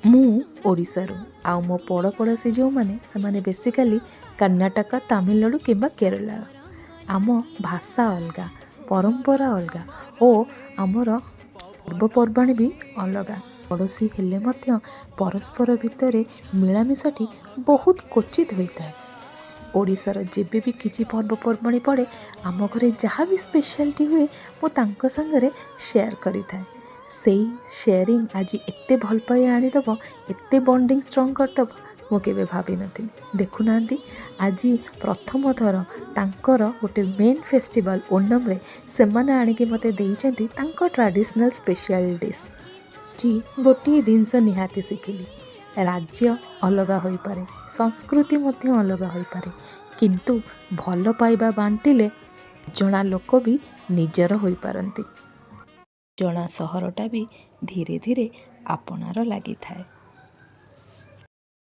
ମୁଁ ଓଡ଼ିଶାରୁ ଆଉ ମୋ ପଡ଼ୋଶୀ ଯେଉଁମାନେ ସେମାନେ ବେସିକାଲି କର୍ଣ୍ଣାଟକ, ତାମିଲନାଡ଼ୁ କିମ୍ବା କେରଳ। ଆମ ଭାଷା ଅଲଗା, ପରମ୍ପରା ଅଲଗା ଓ ଆମର ପର୍ବପର୍ବାଣି ବି ଅଲଗା। ପଡ଼ୋଶୀ ହେଲେ ମଧ୍ୟ ପରସ୍ପର ଭିତରେ ମିଳାମିଶାଟି ବହୁତ କ୍ୱଚିତ ହୋଇଥାଏ। ଓଡ଼ିଶାର ଯେବେ ବି କିଛି ପର୍ବପର୍ବାଣି ପଡ଼େ ଆମ ଘରେ ଯାହା ବି ସ୍ପେଶାଲିଟି ହୁଏ ମୁଁ ତାଙ୍କ ସାଙ୍ଗରେ ସେୟାର କରିଥାଏ। ସେଇ ସେୟାରିଂ ଆଜି ଏତେ ଭଲ ପାଇବା ଆଣିଦେବ, ଏତେ ବଣ୍ଡିଙ୍ଗ ଷ୍ଟ୍ରଙ୍ଗ କରିଦେବ ମୁଁ କେବେ ଭାବିନଥିଲି। ଦେଖୁନାହାନ୍ତି ଆଜି ପ୍ରଥମ ଥର ତାଙ୍କର ଗୋଟେ ମେନ୍ ଫେଷ୍ଟିଭାଲ୍ ଓଣମ୍ରେ ସେମାନେ ଆଣିକି ମୋତେ ଦେଇଛନ୍ତି ତାଙ୍କ ଟ୍ରାଡ଼ିସନାଲ୍ ସ୍ପେଶାଲ୍ ଡିଶ୍। ଗୋଟିଏ ଜିନିଷ ନିହାତି ଶିଖିଲି, ରାଜ୍ୟ ଅଲଗା ହୋଇପାରେ, ସଂସ୍କୃତି ମଧ୍ୟ ଅଲଗା ହୋଇପାରେ, କିନ୍ତୁ ଭଲ ପାଇବା ବାଣ୍ଟିଲେ ଜଣା ଲୋକ ବି ନିଜର ହୋଇପାରନ୍ତି। ଜଣା ସହରଟା ବି ଧୀରେ ଧୀରେ ଆପଣାର ଲାଗିଥାଏ।